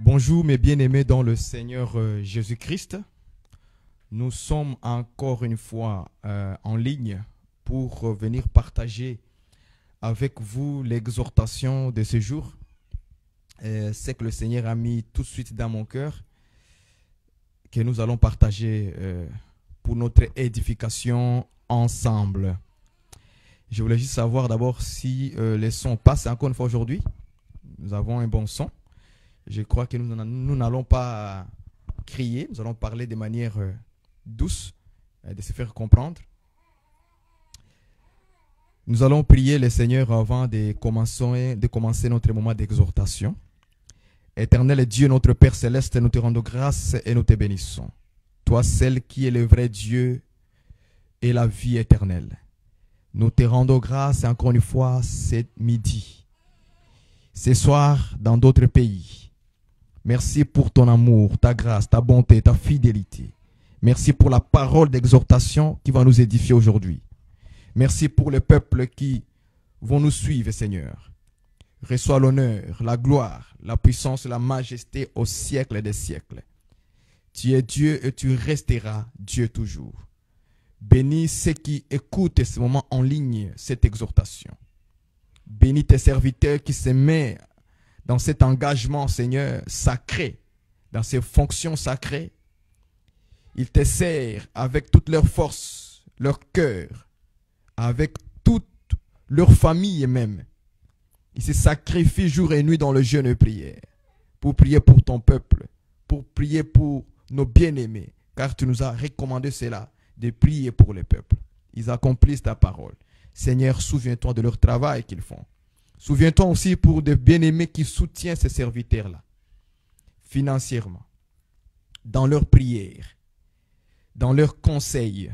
Bonjour mes bien-aimés dans le Seigneur Jésus-Christ. Nous sommes encore une fois en ligne pour venir partager avec vous l'exhortation de ce jour. C'est que le Seigneur a mis tout de suite dans mon cœur que nous allons partager pour notre édification ensemble. Je voulais juste savoir d'abord si les sons passent encore une fois aujourd'hui. Nous avons un bon son. Je crois que nous n'allons pas crier, nous allons parler de manière douce, de se faire comprendre. Nous allons prier le Seigneur avant de commencer notre moment d'exhortation. Éternel Dieu, notre Père Céleste, nous te rendons grâce et nous te bénissons. Toi, celle qui est le vrai Dieu et la vie éternelle. Nous te rendons grâce encore une fois ce midi, ce soir dans d'autres pays. Merci pour ton amour, ta grâce, ta bonté, ta fidélité. Merci pour la parole d'exhortation qui va nous édifier aujourd'hui. Merci pour les peuples qui vont nous suivre, Seigneur. Reçois l'honneur, la gloire, la puissance et la majesté au siècle des siècles. Tu es Dieu et tu resteras Dieu toujours. Bénis ceux qui écoutent ce moment en ligne, cette exhortation. Bénis tes serviteurs qui se mettent dans cet engagement, Seigneur, sacré, dans ces fonctions sacrées. Ils te servent avec toute leur force, leur cœur, avec toute leur famille même. Ils se sacrifient jour et nuit dans le jeûne et prière, pour prier pour ton peuple, pour prier pour nos bien-aimés, car tu nous as recommandé cela, de prier pour les peuples. Ils accomplissent ta parole. Seigneur, souviens-toi de leur travail qu'ils font. Souviens-toi aussi pour des bien-aimés qui soutiennent ces serviteurs-là, financièrement, dans leurs prières, dans leurs conseils.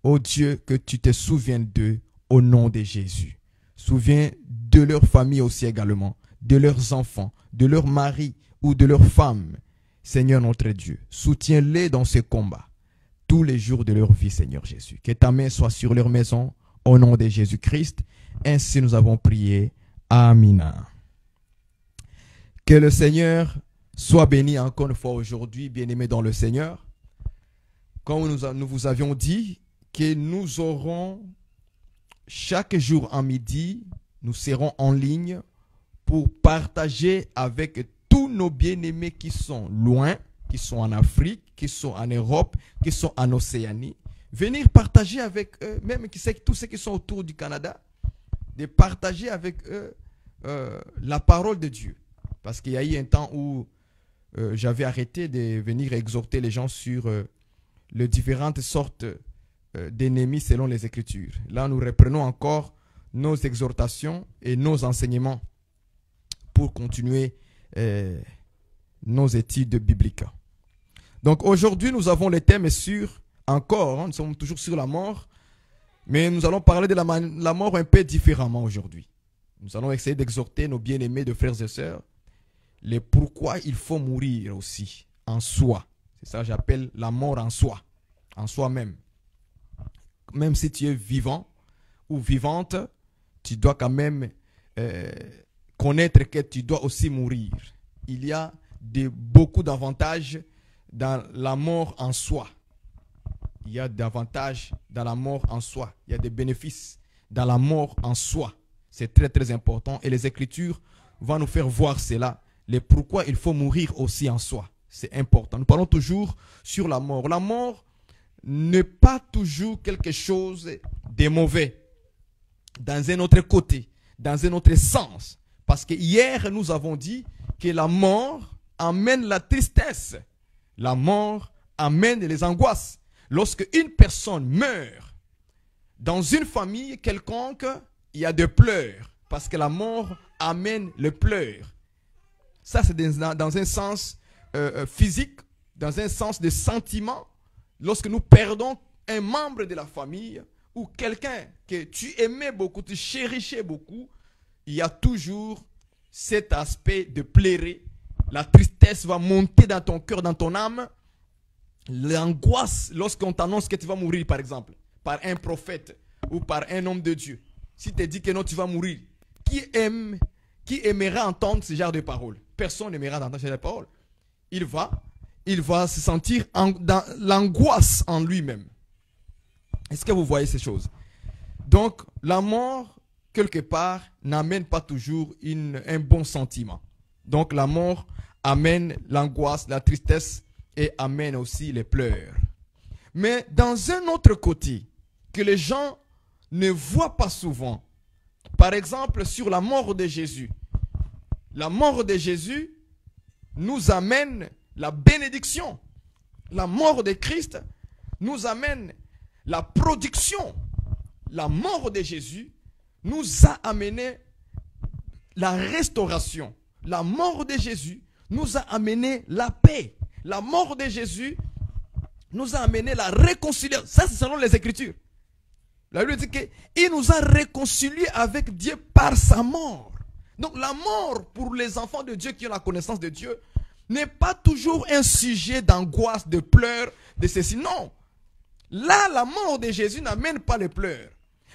Ô Dieu, que tu te souviennes d'eux au nom de Jésus. Souviens de leur famille aussi également, de leurs enfants, de leurs maris ou de leurs femmes. Seigneur notre Dieu, soutiens-les dans ce combat, tous les jours de leur vie, Seigneur Jésus. Que ta main soit sur leur maison, au nom de Jésus-Christ. Ainsi nous avons prié. Amina. Que le Seigneur soit béni encore une fois aujourd'hui, bien-aimés dans le Seigneur. Comme nous vous avions dit que nous aurons chaque jour en midi, nous serons en ligne pour partager avec tous nos bien-aimés qui sont loin, qui sont en Afrique, qui sont en Europe, qui sont en Océanie. Venir partager avec eux, même tous ceux qui sont autour du Canada, de partager avec eux la parole de Dieu. Parce qu'il y a eu un temps où j'avais arrêté de venir exhorter les gens sur les différentes sortes d'ennemis selon les Écritures. Là, nous reprenons encore nos exhortations et nos enseignements pour continuer nos études bibliques. Donc aujourd'hui, nous avons le thème sur, nous sommes toujours sur la mort, mais nous allons parler de la mort un peu différemment aujourd'hui. Nous allons essayer d'exhorter nos bien-aimés de frères et sœurs les pourquoi il faut mourir aussi en soi. C'est ça que j'appelle la mort en soi-même. Même si tu es vivant ou vivante, tu dois quand même connaître que tu dois aussi mourir. Il y a beaucoup d'avantages dans la mort en soi. Il y a d'avantages dans la mort en soi. Il y a des bénéfices dans la mort en soi. C'est très très important. Et les Écritures vont nous faire voir cela. Les pourquoi il faut mourir aussi en soi. C'est important. Nous parlons toujours sur la mort. La mort n'est pas toujours quelque chose de mauvais. Dans un autre côté. Dans un autre sens. Parce que hier nous avons dit que la mort amène la tristesse. La mort amène les angoisses. Lorsque une personne meurt dans une famille quelconque, il y a des pleurs. Parce que la mort amène le pleurs. Ça, c'est dans un sens physique, dans un sens de sentiment. Lorsque nous perdons un membre de la famille ou quelqu'un que tu aimais beaucoup, tu chérissais beaucoup, il y a toujours cet aspect de pleurer. La tristesse va monter dans ton cœur, dans ton âme. L'angoisse lorsqu'on t'annonce que tu vas mourir, par exemple, par un prophète ou par un homme de Dieu. Si tu te dis que non, tu vas mourir, qui aimera entendre ce genre de paroles? personne n'aimera d'entendre les paroles. Il va se sentir dans l'angoisse en lui-même. Est-ce que vous voyez ces choses? Donc, la mort, quelque part, n'amène pas toujours un bon sentiment. Donc, la mort amène l'angoisse, la tristesse et amène aussi les pleurs. Mais dans un autre côté, que les gens ne voient pas souvent, par exemple, sur la mort de Jésus. La mort de Jésus nous amène la bénédiction. La mort de Christ nous amène la production. La mort de Jésus nous a amené la restauration. La mort de Jésus nous a amené la paix. La mort de Jésus nous a amené la réconciliation. Ça, c'est selon les Écritures. La Bible dit qu'il nous a réconciliés avec Dieu par sa mort. Donc la mort pour les enfants de Dieu qui ont la connaissance de Dieu n'est pas toujours un sujet d'angoisse, de pleurs, de ceci. Non. Là, la mort de Jésus n'amène pas les pleurs.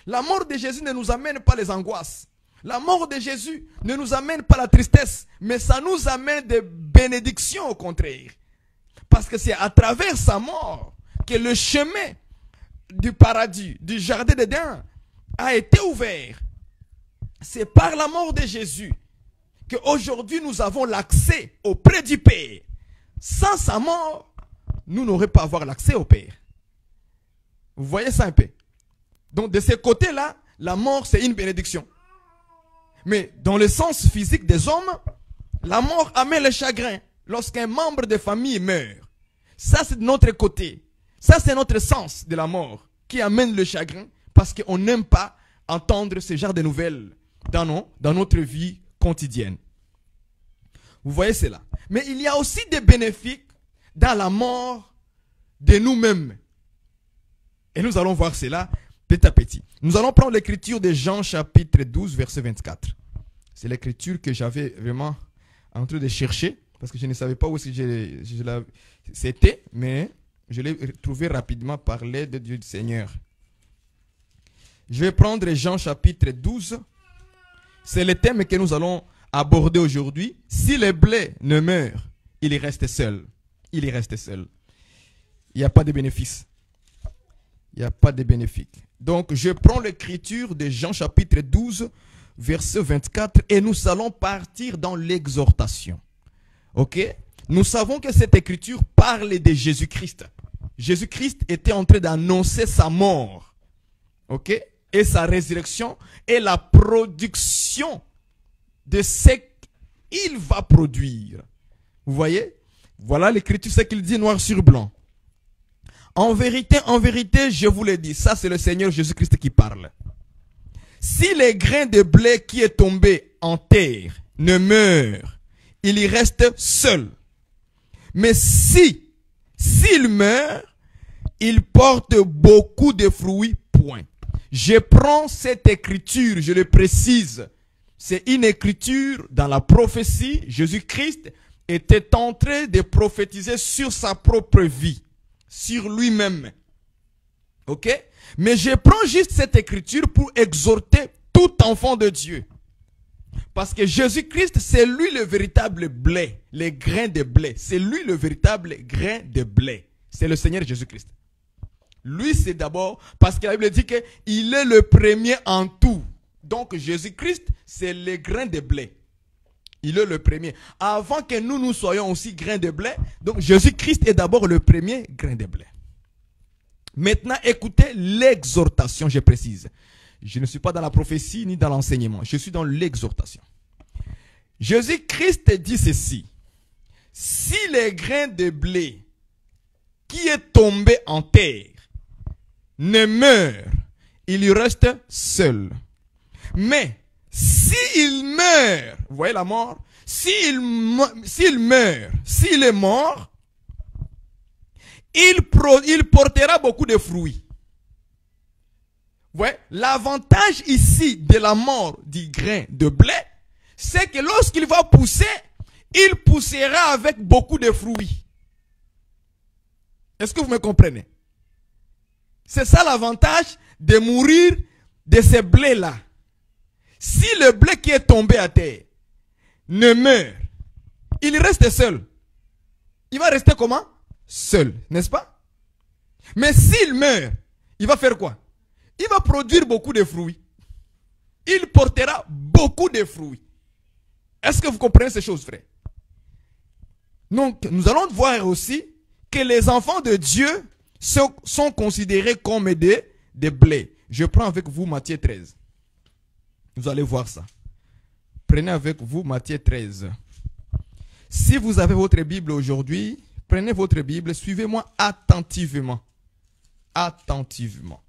La mort de Jésus ne nous amène pas les angoisses. La mort de Jésus ne nous amène pas la tristesse, mais ça nous amène des bénédictions au contraire. Parce que c'est à travers sa mort que le chemin du paradis, du jardin d'Éden, a été ouvert. C'est par la mort de Jésus qu'aujourd'hui nous avons l'accès auprès du Père. Sans sa mort, nous n'aurions pas avoir l'accès au Père. Vous voyez ça un peu? Donc de ce côté-là, la mort c'est une bénédiction. Mais dans le sens physique des hommes, la mort amène le chagrin. Lorsqu'un membre de famille meurt, ça c'est de notre côté. Ça c'est notre sens de la mort qui amène le chagrin parce qu'on n'aime pas entendre ce genre de nouvelles dans notre vie quotidienne. Vous voyez cela. Mais il y a aussi des bénéfices dans la mort de nous-mêmes. Et nous allons voir cela petit à petit. Nous allons prendre l'écriture de Jean chapitre 12 verset 24. C'est l'écriture que j'avais vraiment en train de chercher parce que je ne savais pas où c'était, mais je l'ai trouvé rapidement par l'aide de Dieu du Seigneur. Je vais prendre Jean chapitre 12. C'est le thème que nous allons aborder aujourd'hui. Si le blé ne meurt, il reste seul. Il y reste seul. Il n'y a pas de bénéfice. Il n'y a pas de bénéfice. Donc, je prends l'écriture de Jean chapitre 12, verset 24, et nous allons partir dans l'exhortation. Ok? Nous savons que cette écriture parle de Jésus-Christ. Jésus-Christ était en train d'annoncer sa mort. Ok? Et sa résurrection et la production de ce qu'il va produire. Vous voyez? Voilà l'écriture, ce qu'il dit noir sur blanc. En vérité, je vous le dis, ça c'est le Seigneur Jésus-Christ qui parle. Si les grains de blé qui est tombé en terre ne meurent, il y reste seul. Mais s'il meurt, il porte beaucoup de fruits, point. Je prends cette écriture, je le précise. C'est une écriture dans la prophétie. Jésus-Christ était en train de prophétiser sur sa propre vie, sur lui-même. Ok? Mais je prends juste cette écriture pour exhorter tout enfant de Dieu. Parce que Jésus-Christ, c'est lui le véritable blé, les grains de blé. C'est lui le véritable grain de blé. C'est le Seigneur Jésus-Christ. Lui, c'est d'abord, parce que la Bible dit qu'il est le premier en tout. Donc, Jésus-Christ, c'est le grain de blé. Il est le premier. Avant que nous soyons aussi grains de blé, donc Jésus-Christ est d'abord le premier grain de blé. Maintenant, écoutez l'exhortation, je précise. Je ne suis pas dans la prophétie ni dans l'enseignement. Je suis dans l'exhortation. Jésus-Christ dit ceci. Si les grains de blé qui est tombé en terre ne meurt, il y reste seul. Mais s'il meurt, vous voyez la mort, s'il meurt, s'il est mort, il portera beaucoup de fruits. Vous voyez, l'avantage ici de la mort du grain de blé, c'est que lorsqu'il va pousser, il poussera avec beaucoup de fruits. Est-ce que vous me comprenez? C'est ça l'avantage de mourir de ces blés-là. Si le blé qui est tombé à terre ne meurt, il reste seul. Il va rester comment? Seul, n'est-ce pas? Mais s'il meurt, il va faire quoi? Il va produire beaucoup de fruits. Il portera beaucoup de fruits. Est-ce que vous comprenez ces choses, frère? Donc, nous allons voir aussi que les enfants de Dieu sont considérés comme des blés. Je prends avec vous Matthieu 13. Vous allez voir ça. Prenez avec vous Matthieu 13. Si vous avez votre Bible aujourd'hui, prenez votre Bible, suivez-moi attentivement. Attentivement.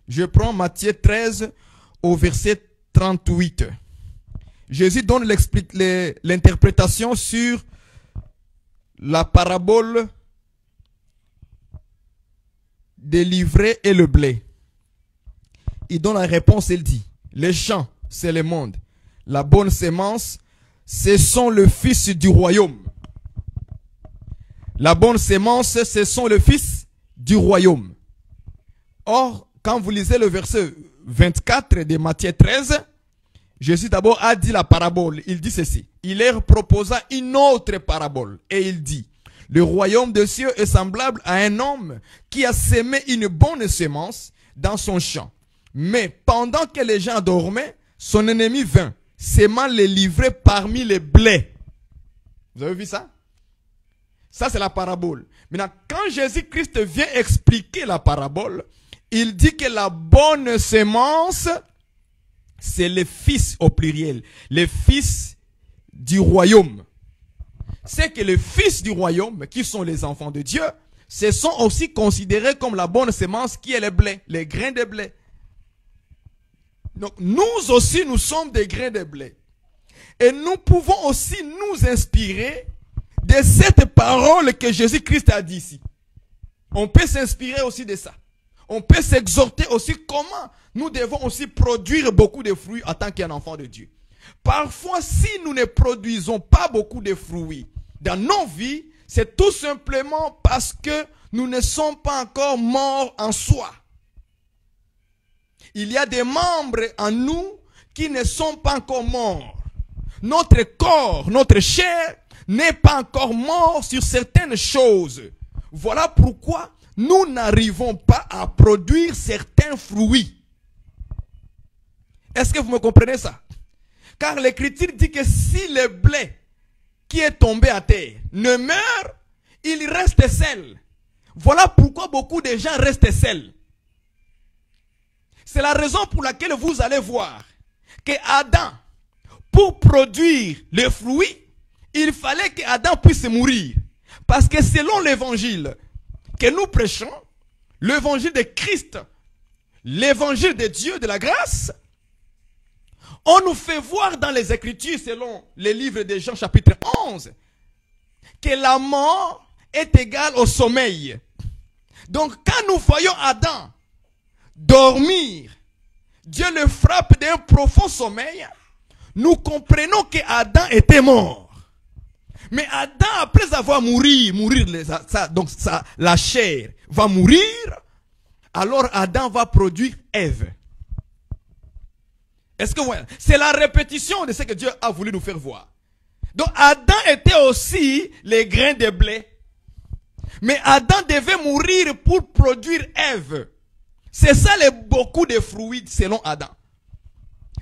Je prends Matthieu 13 au verset 38. Jésus donne l'interprétation sur la parabole des livrets et le blé. Il donne la réponse, il dit, les champs, c'est le monde. La bonne sémence, ce sont le fils du royaume. La bonne sémence, ce sont le fils du royaume. Or, quand vous lisez le verset 24 de Matthieu 13, Jésus d'abord a dit la parabole. Il dit ceci. Il leur proposa une autre parabole. Et il dit, le royaume des cieux est semblable à un homme qui a sémé une bonne sémence dans son champ. Mais pendant que les gens dormaient, son ennemi vint, sémant les livrets parmi les blés. Vous avez vu ça? Ça, c'est la parabole. Maintenant, quand Jésus-Christ vient expliquer la parabole, il dit que la bonne sémence, c'est les fils au pluriel, les fils du royaume. C'est que les fils du royaume, qui sont les enfants de Dieu, ce sont aussi considérés comme la bonne sémence qui est le blé, les grains de blé. Donc nous aussi, nous sommes des grains de blé. Et nous pouvons aussi nous inspirer de cette parole que Jésus-Christ a dit ici. On peut s'inspirer aussi de ça. On peut s'exhorter aussi comment nous devons aussi produire beaucoup de fruits en tant qu'un enfant de Dieu. Parfois, si nous ne produisons pas beaucoup de fruits dans nos vies, c'est tout simplement parce que nous ne sommes pas encore morts en soi. Il y a des membres en nous qui ne sont pas encore morts. Notre corps, notre chair n'est pas encore mort sur certaines choses. Voilà pourquoi nous n'arrivons pas à produire certains fruits. Est-ce que vous me comprenez ça? Car l'Écriture dit que si le blé qui est tombé à terre ne meurt, il reste seul. Voilà pourquoi beaucoup de gens restent seuls. C'est la raison pour laquelle vous allez voir que Adam, pour produire le fruit, il fallait qu'Adam puisse mourir. Parce que selon l'évangile que nous prêchons, l'évangile de Christ, l'évangile de Dieu, de la grâce, on nous fait voir dans les Écritures, selon les livres de Jean chapitre 11, que la mort est égale au sommeil. Donc quand nous voyons Adam dormir, Dieu le frappe d'un profond sommeil, nous comprenons que Adam était mort. Mais Adam, après avoir la chair va mourir, alors Adam va produire Ève. Est-ce que vous voyez? C'est la répétition de ce que Dieu a voulu nous faire voir. Donc Adam était aussi les grains de blé. Mais Adam devait mourir pour produire Ève. C'est ça les beaucoup de fruits selon Adam.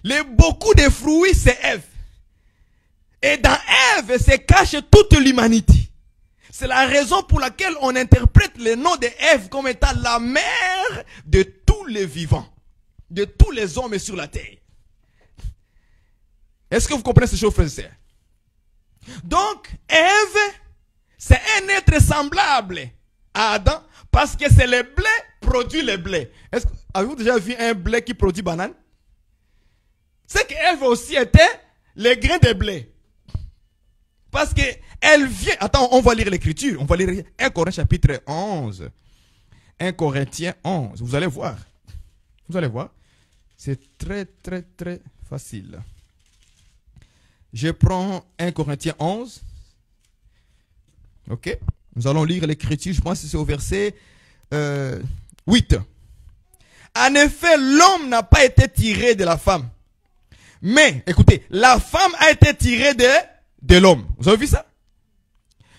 Les beaucoup de fruits, c'est Ève. Et dans Ève se cache toute l'humanité. C'est la raison pour laquelle on interprète le nom de Ève comme étant la mère de tous les vivants. De tous les hommes sur la terre. Est-ce que vous comprenez ces choses, frères et sœurs? Donc, Ève, c'est un être semblable à Adam parce que c'est le blé produit le blé. Avez-vous déjà vu un blé qui produit banane? C'est qu'Ève aussi était les grains de blé. Parce qu'elle vient... Attends, on va lire l'écriture. On va lire 1 Corinthiens chapitre 11. 1 Corinthiens 11. Vous allez voir. Vous allez voir. C'est très, très, très facile. Je prends 1 Corinthiens 11. Ok. Nous allons lire l'écriture. Je pense que c'est au verset 8. En effet, l'homme n'a pas été tiré de la femme. Mais, écoutez, la femme a été tirée de l'homme. Vous avez vu ça?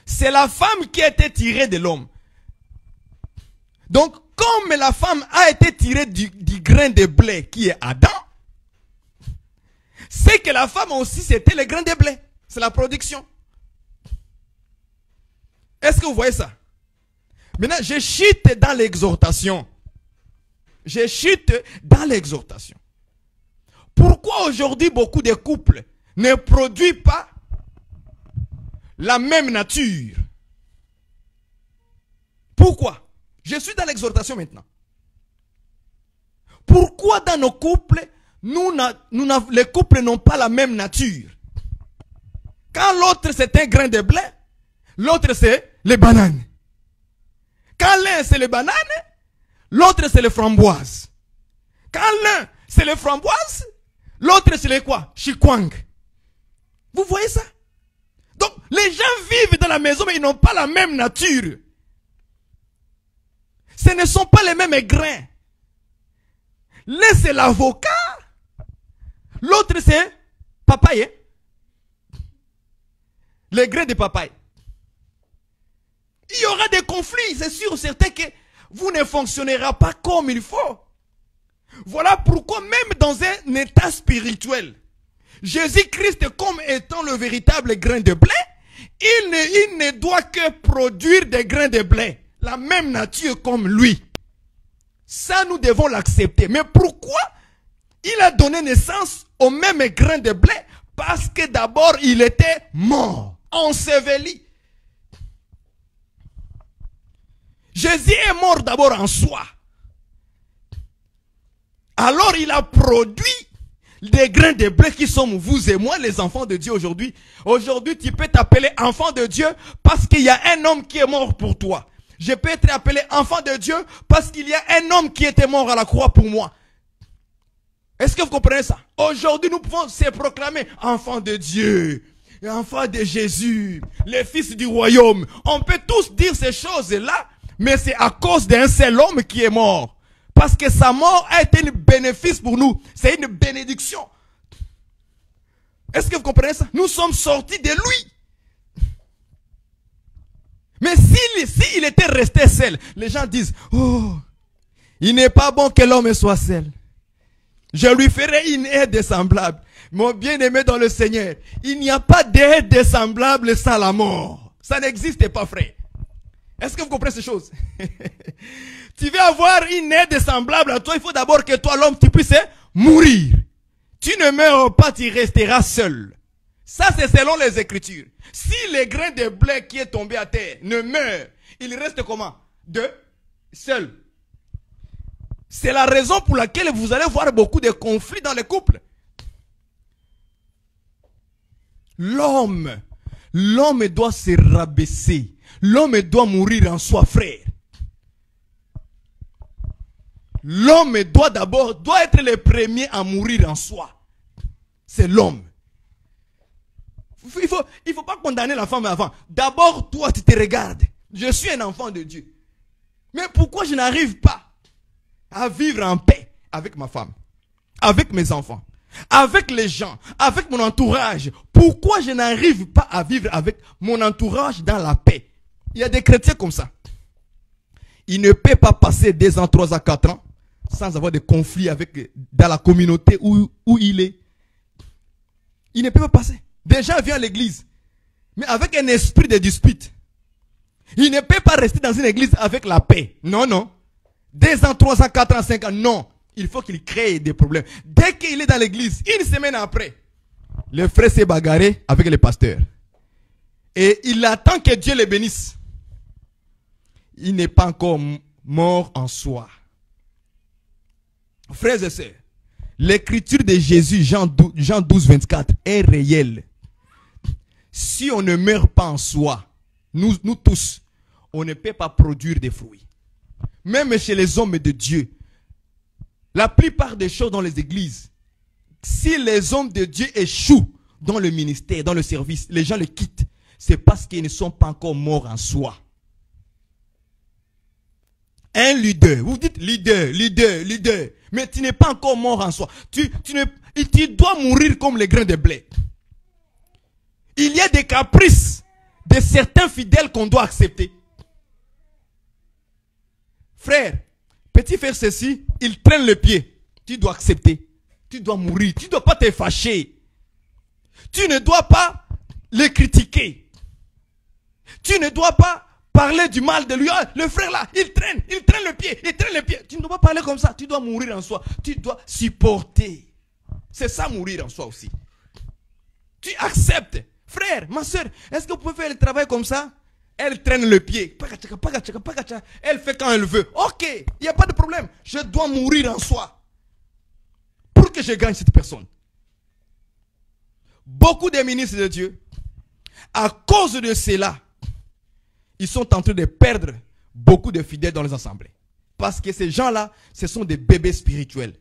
C'est la femme qui a été tirée de l'homme. Donc, comme la femme a été tirée du grain de blé qui est Adam, c'est que la femme aussi c'était le grain de blé. C'est la production. Est-ce que vous voyez ça? Maintenant, je chute dans l'exhortation. Je chute dans l'exhortation. Pourquoi aujourd'hui beaucoup de couples ne produisent pas la même nature? Pourquoi? Je suis dans l'exhortation maintenant. Pourquoi dans nos couples, les couples n'ont pas la même nature? Quand l'autre c'est un grain de blé, l'autre c'est les bananes. Quand l'un c'est les bananes, l'autre c'est les framboises. Quand l'un c'est les framboises, l'autre c'est les quoi? Chikwang. Vous voyez ça? Donc les gens vivent dans la maison mais ils n'ont pas la même nature. Ce ne sont pas les mêmes grains. L'un c'est l'avocat, l'autre c'est papaye. Les grains de papaye. Il y aura des conflits, c'est sûr, certain que vous ne fonctionnerez pas comme il faut. Voilà pourquoi même dans un état spirituel, Jésus-Christ comme étant le véritable grain de blé, il ne doit que produire des grains de blé, la même nature comme lui. Ça, nous devons l'accepter. Mais pourquoi il a donné naissance au même grain de blé? Parce que d'abord, il était mort, enseveli. Jésus est mort d'abord en soi. Alors il a produit des grains de blé qui sommes vous et moi, les enfants de Dieu aujourd'hui. Aujourd'hui, tu peux t'appeler enfant de Dieu parce qu'il y a un homme qui est mort pour toi. Je peux être appelé enfant de Dieu parce qu'il y a un homme qui était mort à la croix pour moi. Est-ce que vous comprenez ça? Aujourd'hui, nous pouvons se proclamer enfant de Dieu, enfant de Jésus, les fils du royaume. On peut tous dire ces choses-là, mais c'est à cause d'un seul homme qui est mort. Parce que sa mort a été un bénéfice pour nous. C'est une bénédiction. Est-ce que vous comprenez ça? Nous sommes sortis de lui. Mais s'il était resté seul, les gens disent, oh, il n'est pas bon que l'homme soit seul. Je lui ferai une aide semblable. Mon bien-aimé dans le Seigneur, il n'y a pas d'aide semblable sans la mort. Ça n'existe pas, frère. Est-ce que vous comprenez ces choses? Tu veux avoir une aide semblable à toi, il faut d'abord que toi, l'homme, tu puisses mourir. Tu ne meurs pas, tu resteras seul. Ça, c'est selon les Écritures. Si le grain de blé qui est tombé à terre ne meurt, il reste comment? Seul. C'est la raison pour laquelle vous allez voir beaucoup de conflits dans les couples. L'homme doit se rabaisser. L'homme doit mourir en soi, frère. L'homme doit être le premier à mourir en soi. C'est l'homme. Il faut pas condamner la femme avant. D'abord, toi, tu te regardes. Je suis un enfant de Dieu. Mais pourquoi je n'arrive pas à vivre en paix avec ma femme, avec mes enfants, avec les gens, avec mon entourage? Pourquoi je n'arrive pas à vivre avec mon entourage dans la paix? Il y a des chrétiens comme ça. Il ne peut pas passer 2 ans, 3 ans, 4 ans sans avoir de conflits dans la communauté où il est. Il ne peut pas passer. Des gens viennent à l'église, mais avec un esprit de dispute. Il ne peut pas rester dans une église avec la paix. Non, non. 2 ans, 3 ans, 4 ans, 5 ans, non. Il faut qu'il crée des problèmes. Dès qu'il est dans l'église, une semaine après, le frère s'est bagarré avec le pasteur. Et il attend que Dieu le bénisse. Il n'est pas encore mort en soi. Frères et sœurs, l'écriture de Jésus, Jean 12, 24, est réelle. Si on ne meurt pas en soi, nous tous, on ne peut pas produire des fruits. Même chez les hommes de Dieu, la plupart des choses dans les églises, si les hommes de Dieu échouent dans le ministère, dans le service, les gens le quittent, c'est parce qu'ils ne sont pas encore morts en soi. Un leader, vous dites leader, mais tu n'es pas encore mort en soi. Tu dois mourir comme les grains de blé. Il y a des caprices de certains fidèles qu'on doit accepter. Frère, petit frère ceci, il traîne le pied. Tu dois accepter. Tu dois mourir. Tu ne dois pas te fâcher. Tu ne dois pas le critiquer. Tu ne dois pas parler du mal de lui. Ah, le frère là, il traîne le pied, Tu ne dois pas parler comme ça. Tu dois mourir en soi. Tu dois supporter. C'est ça, mourir en soi aussi. Tu acceptes. Frère, ma soeur, est-ce que vous pouvez faire le travail comme ça? Elle traîne le pied. Elle fait quand elle veut. Ok, il n'y a pas de problème. Je dois mourir en soi pour que je gagne cette personne. Beaucoup des ministres de Dieu, à cause de cela, ils sont en train de perdre beaucoup de fidèles dans les assemblées. Parce que ces gens-là, ce sont des bébés spirituels.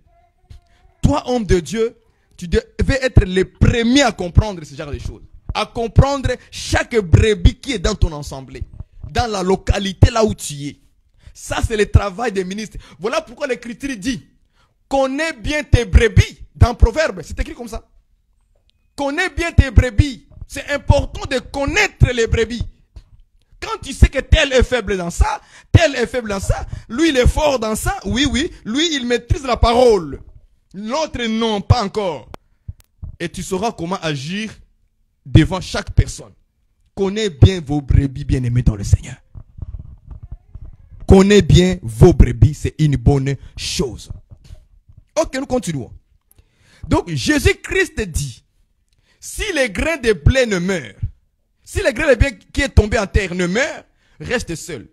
Toi, homme de Dieu, tu devais être le premier à comprendre ce genre de choses. À comprendre chaque brebis qui est dans ton assemblée. Dans la localité là où tu es. Ça, c'est le travail des ministres. Voilà pourquoi l'Écriture dit, connais bien tes brebis. Dans Proverbe, c'est écrit comme ça. Connais bien tes brebis. C'est important de connaître les brebis. Quand tu sais que tel est faible dans ça, tel est faible dans ça, lui il est fort dans ça, oui, lui il maîtrise la parole. L'autre non, pas encore. Et tu sauras comment agir devant chaque personne. Connais bien vos brebis bien-aimés dans le Seigneur. Connais bien vos brebis, c'est une bonne chose. Ok, nous continuons. Donc Jésus-Christ dit, si les grains de blé ne meurent, si le grain de blé qui est tombé en terre ne meurt, reste seul.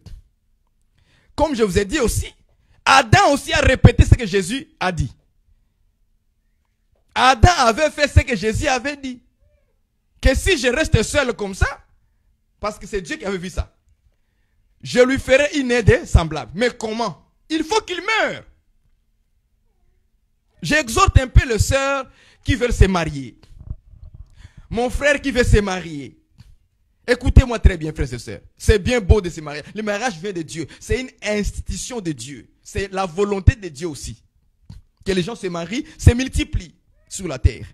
Comme je vous ai dit aussi, Adam aussi a répété ce que Jésus a dit. Adam avait fait ce que Jésus avait dit. Que si je reste seul comme ça, parce que c'est Dieu qui avait vu ça, je lui ferai une aide semblable. Mais comment? Il faut qu'il meure. J'exhorte un peu les sœurs qui veulent se marier. Mon frère qui veut se marier. Écoutez-moi très bien, frères et sœurs. C'est bien beau de se marier. Le mariage vient de Dieu. C'est une institution de Dieu. C'est la volonté de Dieu aussi. Que les gens se marient, se multiplient sur la terre.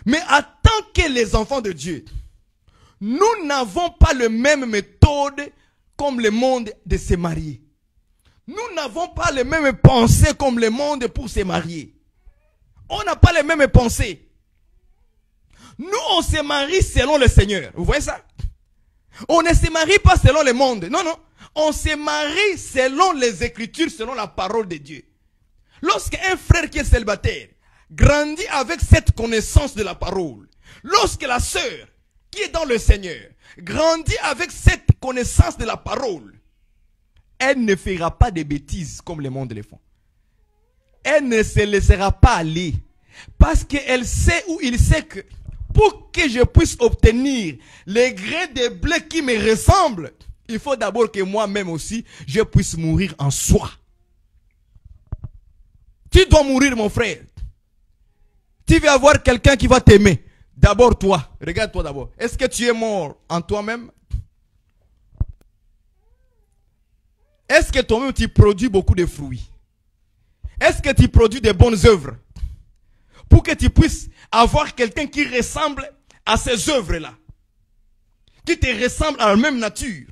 Mais en tant que les enfants de Dieu, nous n'avons pas la même méthode comme le monde de se marier. Nous n'avons pas les mêmes pensées comme le monde pour se marier. On n'a pas les mêmes pensées. Nous, on se marie selon le Seigneur. Vous voyez ça? On ne se marie pas selon le monde. Non, non. On se marie selon les Écritures, selon la parole de Dieu. Lorsqu'un frère qui est célibataire grandit avec cette connaissance de la parole, lorsque la sœur qui est dans le Seigneur grandit avec cette connaissance de la parole, elle ne fera pas de bêtises comme le monde les font. Elle ne se laissera pas aller. Parce qu'elle sait ou il sait que pour que je puisse obtenir les grains de blé qui me ressemblent, il faut d'abord que moi-même aussi, je puisse mourir en soi. Tu dois mourir, mon frère. Tu veux avoir quelqu'un qui va t'aimer. D'abord toi. Regarde-toi d'abord. Est-ce que tu es mort en toi-même? Est-ce que toi-même tu produis beaucoup de fruits? Est-ce que tu produis des bonnes œuvres? Pour que tu puisses avoir quelqu'un qui ressemble à ces œuvres-là. Qui te ressemble à la même nature.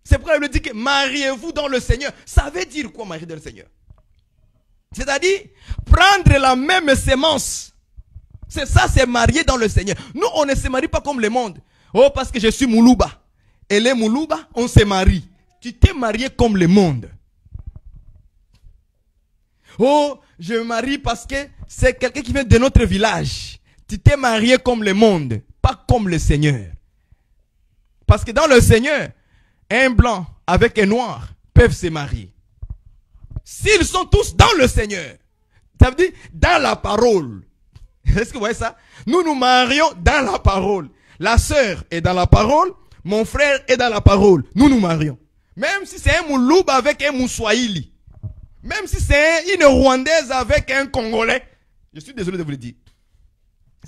C'est pourquoi il dit que mariez-vous dans le Seigneur. Ça veut dire quoi, marier dans le Seigneur? C'est-à-dire prendre la même sémence. C'est ça, c'est marier dans le Seigneur. Nous, on ne se marie pas comme le monde. Oh, parce que je suis Moulouba. Et les Moulouba, on se marie. Tu t'es marié comme le monde. Oh, je me marie parce que c'est quelqu'un qui vient de notre village. Tu t'es marié comme le monde, pas comme le Seigneur. Parce que dans le Seigneur, un blanc avec un noir peuvent se marier. S'ils sont tous dans le Seigneur, ça veut dire dans la parole. Est-ce que vous voyez ça? Nous nous marions dans la parole. La sœur est dans la parole, mon frère est dans la parole. Nous nous marions. Même si c'est un Moulouba avec un Mouswahili. Même si c'est une Rwandaise avec un Congolais. Je suis désolé de vous le dire.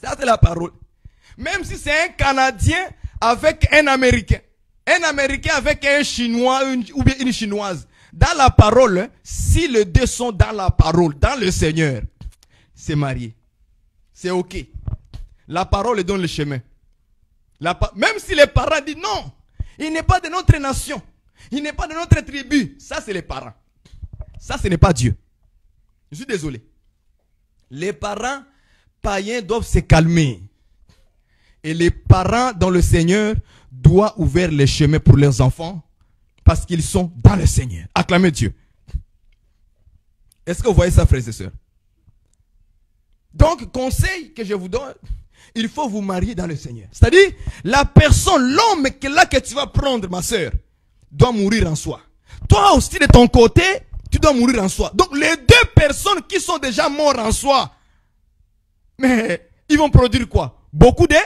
Ça c'est la parole. Même si c'est un Canadien avec un Américain. Un Américain avec un Chinois ou bien une Chinoise. Dans la parole, si les deux sont dans la parole, dans le Seigneur, c'est marié. C'est ok. La parole donne le chemin. Même si les parents disent non, il n'est pas de notre nation, il n'est pas de notre tribu. Ça, c'est les parents. Ça, ce n'est pas Dieu. Je suis désolé. Les parents païens doivent se calmer. Et les parents dans le Seigneur doivent ouvrir les chemins pour leurs enfants parce qu'ils sont dans le Seigneur. Acclamez Dieu. Est-ce que vous voyez ça, frères et sœurs? Donc, conseil que je vous donne, il faut vous marier dans le Seigneur. C'est-à-dire, la personne, l'homme que tu vas prendre, ma sœur, doit mourir en soi. Toi aussi, de ton côté, tu dois mourir en soi. Donc, les deux personnes qui sont déjà mortes en soi, mais ils vont produire quoi? Beaucoup de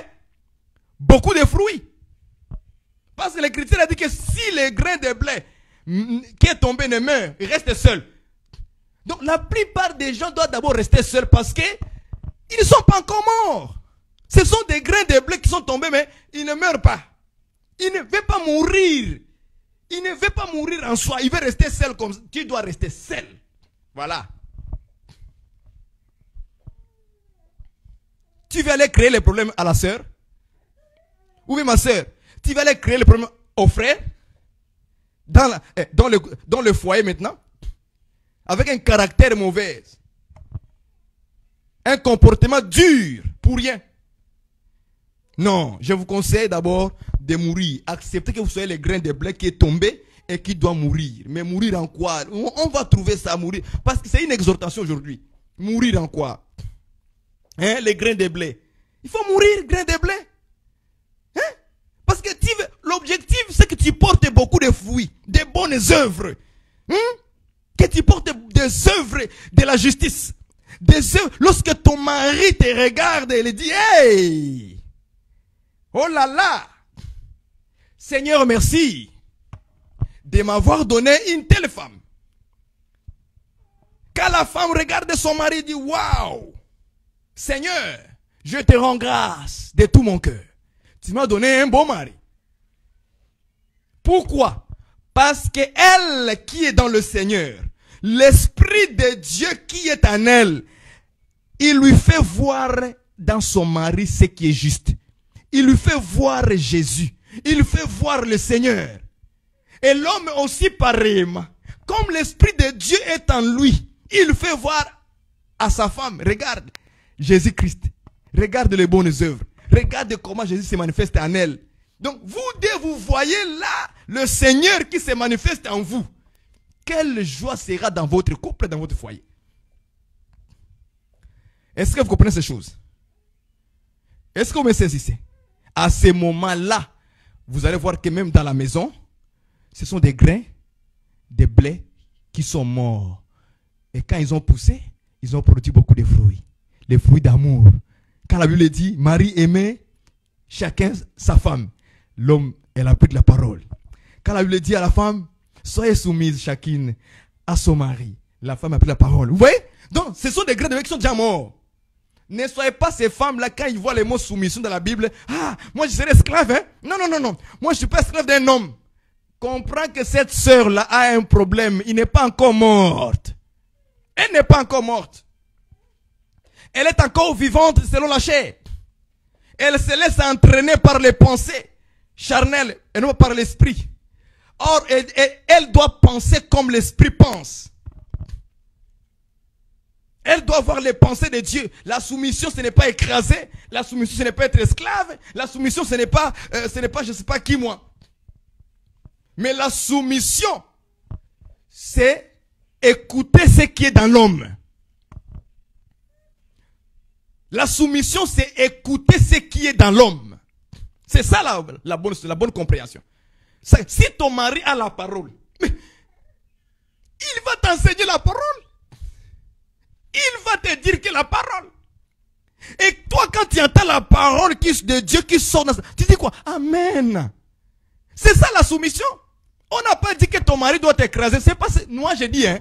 fruits. Parce que l'Écriture a dit que si le grain de blé qui est tombé ne meurt, il reste seul. Donc la plupart des gens doivent d'abord rester seuls parce qu'ils ne sont pas encore morts. Ce sont des grains de blé qui sont tombés, mais ils ne meurent pas. Il ne veut pas mourir. Il ne veut pas mourir en soi. Il veut rester seul comme ça. Tu dois rester seul. Voilà. Tu vas aller créer les problèmes à la sœur. Oui, ma sœur. Tu vas aller créer les problèmes au frère. Dans le foyer maintenant. Avec un caractère mauvais. Un comportement dur. Pour rien. Non, je vous conseille d'abord de mourir. Acceptez que vous soyez le grain de blé qui est tombé et qui doit mourir. Mais mourir en quoi? On va trouver ça à mourir. Parce que c'est une exhortation aujourd'hui. Mourir en quoi? Hein, les grains de blé. Il faut mourir, grain de blé. Hein? Parce que l'objectif, c'est que tu portes beaucoup de fruits, de bonnes œuvres. Hein? Que tu portes des œuvres de la justice. Des œuvres. Lorsque ton mari te regarde et lui dit, hey! Oh là là! Seigneur, merci de m'avoir donné une telle femme. Quand la femme regarde son mari et dit, waouh! Seigneur, je te rends grâce de tout mon cœur. Tu m'as donné un bon mari. Pourquoi? Parce que elle qui est dans le Seigneur, l'Esprit de Dieu qui est en elle, il lui fait voir dans son mari ce qui est juste. Il lui fait voir Jésus. Il lui fait voir le Seigneur. Et l'homme aussi pareillement. Comme l'Esprit de Dieu est en lui, il fait voir à sa femme, regarde Jésus-Christ. Regarde les bonnes œuvres. Regarde comment Jésus se manifeste en elle. Donc vous deux, vous voyez là le Seigneur qui se manifeste en vous. Quelle joie sera dans votre couple, dans votre foyer. Est-ce que vous comprenez ces choses? Est-ce que vous me saisissez? À ce moment-là, vous allez voir que même dans la maison, ce sont des grains, des blés qui sont morts. Et quand ils ont poussé, ils ont produit beaucoup de fruits. Les fruits d'amour. Quand la Bible dit, Marie aimait chacun sa femme. L'homme, elle a pris de la parole. Quand la Bible dit à la femme, soyez soumise chacune à son mari. La femme a pris la parole. Vous voyez? Donc, ce sont des grains de blé qui sont déjà morts. Ne soyez pas ces femmes-là, quand ils voient les mots soumission dans la Bible. Ah, moi je serai esclave, hein? Non, non, non, non. Moi je ne suis pas esclave d'un homme. Comprends que cette sœur-là a un problème. Il n'est pas encore morte. Elle n'est pas encore morte. Elle est encore vivante selon la chair. Elle se laisse entraîner par les pensées charnelles et non par l'esprit. Or, elle doit penser comme l'esprit pense. Elle doit avoir les pensées de Dieu. La soumission, ce n'est pas écraser. La soumission, ce n'est pas être esclave. La soumission, ce n'est pas je ne sais pas qui moi. Mais la soumission, c'est écouter ce qui est dans l'homme. La soumission, c'est écouter ce qui est dans l'homme. C'est ça la bonne compréhension. Si ton mari a la parole, mais il va t'enseigner la parole. Il va te dire que la parole. Et toi, quand tu entends la parole de Dieu qui sort, tu dis quoi? Amen. C'est ça la soumission. On n'a pas dit que ton mari doit t'écraser. C'est pas. Moi, j'ai dit, hein.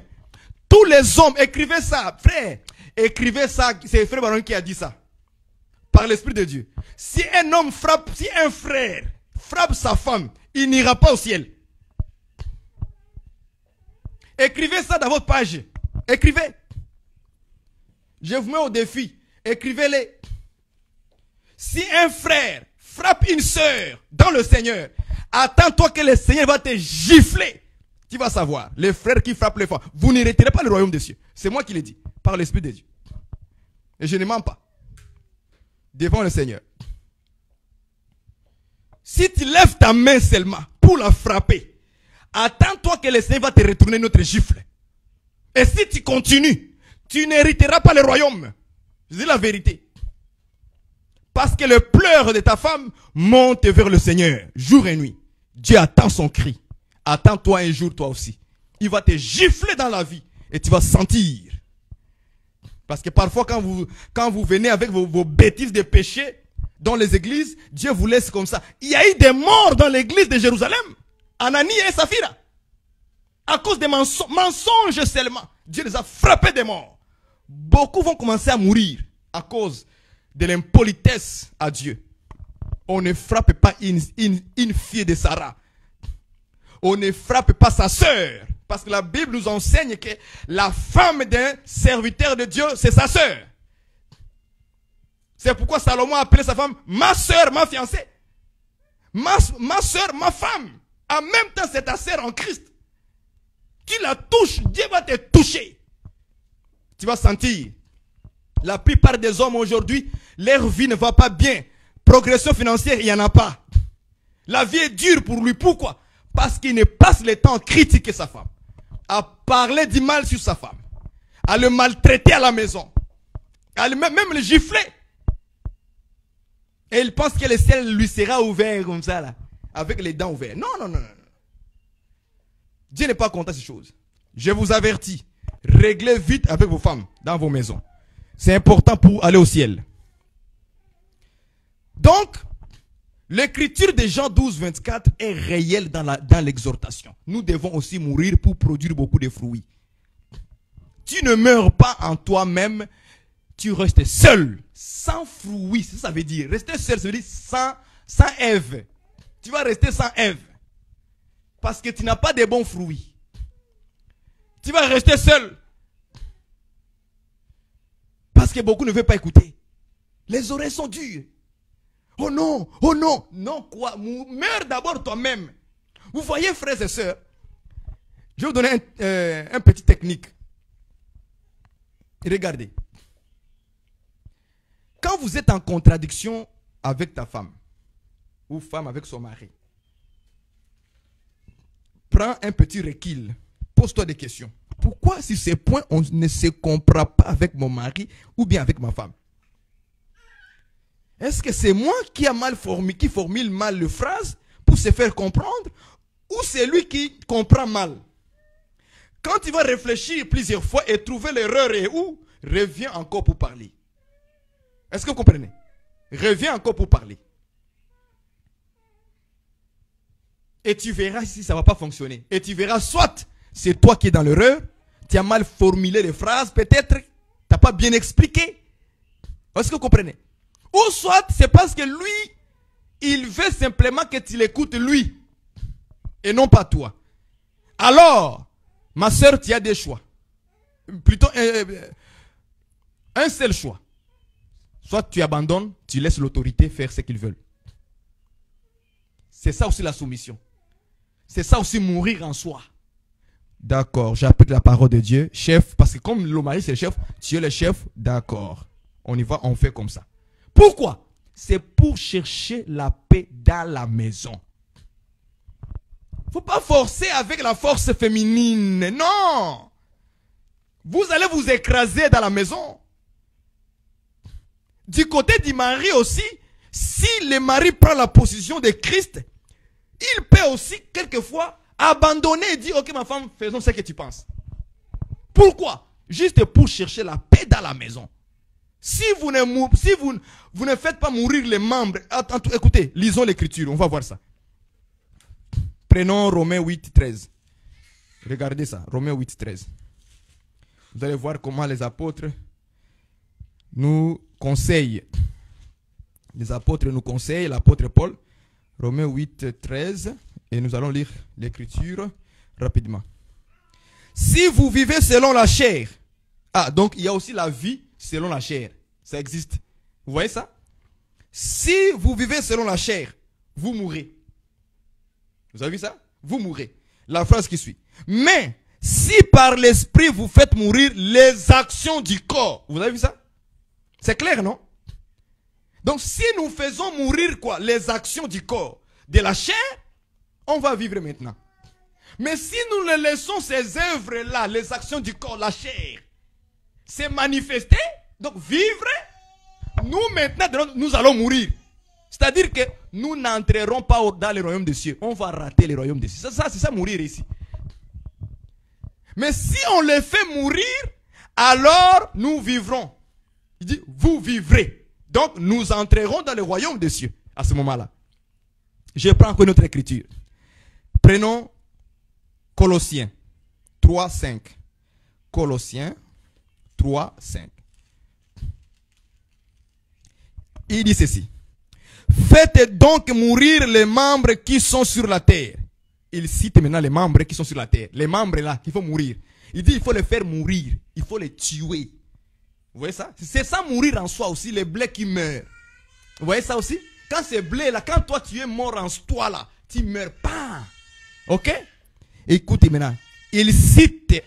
Tous les hommes, écrivez ça, frère. Écrivez ça. C'est Frère Baron qui a dit ça. Par l'Esprit de Dieu. Si un homme frappe, si un frère frappe sa femme, il n'ira pas au ciel. Écrivez ça dans votre page. Écrivez. Je vous mets au défi. Écrivez-les. Si un frère frappe une sœur dans le Seigneur, attends-toi que le Seigneur va te gifler. Tu vas savoir, les frères qui frappent les femmes, vous n'hériterez pas le royaume des cieux. C'est moi qui l'ai dit, par l'Esprit de Dieu. Et je ne mens pas. Devant le Seigneur. Si tu lèves ta main seulement pour la frapper, attends-toi que le Seigneur va te retourner notre gifle. Et si tu continues, tu n'hériteras pas le royaume. Je dis la vérité. Parce que le pleur de ta femme monte vers le Seigneur, jour et nuit. Dieu attend son cri. Attends-toi un jour, toi aussi. Il va te gifler dans la vie et tu vas sentir. Parce que parfois, quand vous venez avec vos bêtises de péché dans les églises, Dieu vous laisse comme ça. Il y a eu des morts dans l'église de Jérusalem. Anani et Saphira. À cause des mensonges seulement. Dieu les a frappés des morts. Beaucoup vont commencer à mourir à cause de l'impolitesse à Dieu. On ne frappe pas une fille de Sarah. On ne frappe pas sa sœur. Parce que la Bible nous enseigne que la femme d'un serviteur de Dieu, c'est sa sœur. C'est pourquoi Salomon a appelé sa femme ma sœur, ma fiancée. Ma sœur, ma femme. En même temps, c'est ta sœur en Christ. Tu la touches, Dieu va te toucher. Tu vas sentir. La plupart des hommes aujourd'hui, leur vie ne va pas bien. Progression financière, il n'y en a pas. La vie est dure pour lui. Pourquoi? Parce qu'il ne passe le temps à critiquer sa femme. À parler du mal sur sa femme. À le maltraiter à la maison. À même le gifler. Et il pense que le ciel lui sera ouvert comme ça là. Avec les dents ouvertes. Non, non, non, non. Dieu n'est pas content de ces choses. Je vous avertis. Réglez vite avec vos femmes dans vos maisons. C'est important pour aller au ciel. Donc, l'écriture de Jean 12, 24 est réelle dans l'exhortation. Nous devons aussi mourir pour produire beaucoup de fruits. Tu ne meurs pas en toi-même, tu restes seul, sans fruits. Ça veut dire, rester seul, ça veut dire sans Ève. Tu vas rester sans Ève. Parce que tu n'as pas de bons fruits. Tu vas rester seul. Parce que beaucoup ne veulent pas écouter. Les oreilles sont dures. Oh non, oh non. Non quoi, meurs d'abord toi-même. Vous voyez frères et sœurs, je vais vous donner un petit technique. Regardez. Quand vous êtes en contradiction avec ta femme, ou femme avec son mari, prends un petit recul. Pose-toi des questions. Pourquoi sur ces points on ne se comprend pas avec mon mari ou bien avec ma femme? Est-ce que c'est moi qui formule mal les phrases pour se faire comprendre, ou c'est lui qui comprend mal? Quand tu vas réfléchir plusieurs fois et trouver l'erreur et où, reviens encore pour parler. Est-ce que vous comprenez? Reviens encore pour parler. Et tu verras si ça ne va pas fonctionner. Et tu verras soit c'est toi qui es dans l'erreur, tu as mal formulé les phrases, peut-être tu n'as pas bien expliqué. Est-ce que vous comprenez? Ou soit c'est parce que lui, il veut simplement que tu l'écoutes lui. Et non pas toi. Alors, ma soeur, tu as des choix. Plutôt un seul choix. Soit tu abandonnes, tu laisses l'autorité faire ce qu'ils veulent. C'est ça aussi la soumission. C'est ça aussi mourir en soi. D'accord, j'applique la parole de Dieu. Chef, parce que comme le mari c'est le chef, tu es le chef, d'accord. On y va, on fait comme ça. Pourquoi? C'est pour chercher la paix dans la maison. Il ne faut pas forcer avec la force féminine. Non. Vous allez vous écraser dans la maison. Du côté du mari aussi, si le mari prend la position de Christ, il peut aussi quelquefois abandonner et dire, ok ma femme, faisons ce que tu penses. Pourquoi? Juste pour chercher la paix dans la maison. Si vous ne faites pas mourir les membres, écoutez, lisons l'écriture, on va voir ça. Prenons Romains 8, 13. Regardez ça, Romains 8, 13. Vous allez voir comment les apôtres nous conseillent. Les apôtres nous conseillent, l'apôtre Paul, Romains 8, 13. Et nous allons lire l'écriture rapidement. Si vous vivez selon la chair. Ah, donc il y a aussi la vie selon la chair. Ça existe. Vous voyez ça? Si vous vivez selon la chair, vous mourrez. Vous avez vu ça? Vous mourrez. La phrase qui suit. Mais si par l'esprit vous faites mourir les actions du corps. Vous avez vu ça? C'est clair, non? Donc si nous faisons mourir quoi? Les actions du corps, de la chair, on va vivre maintenant. Mais si nous le laissons ces œuvres-là, les actions du corps, la chair, se manifester, donc vivre, nous maintenant, nous allons mourir. C'est-à-dire que nous n'entrerons pas dans le royaume des cieux. On va rater le royaume des cieux. Ça c'est ça mourir ici. Mais si on les fait mourir, alors nous vivrons. Il dit, vous vivrez. Donc nous entrerons dans le royaume des cieux à ce moment-là. Je prends encore notre écriture. Prenons Colossiens 3, 5. Colossiens 3, 5. Il dit ceci. Faites donc mourir les membres qui sont sur la terre. Il cite maintenant les membres qui sont sur la terre. Les membres là, qu'il faut mourir. Il dit il faut les faire mourir. Il faut les tuer. Vous voyez ça? C'est ça mourir en soi aussi, les blés qui meurent. Vous voyez ça aussi? Quand c'est blé là, quand toi tu es mort en toi là, tu ne meurs pas. Ok? Écoutez maintenant. Il cite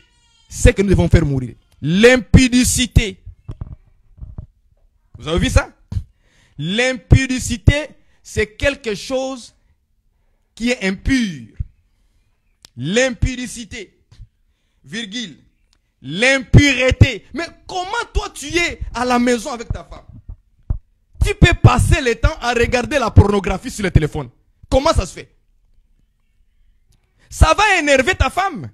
ce que nous devons faire mourir. L'impudicité. Vous avez vu ça? L'impudicité, c'est quelque chose qui est impur. L'impudicité, virgule, l'impureté. Mais comment toi tu es à la maison avec ta femme? Tu peux passer le temps à regarder la pornographie sur le téléphone. Comment ça se fait? Ça va énerver ta femme.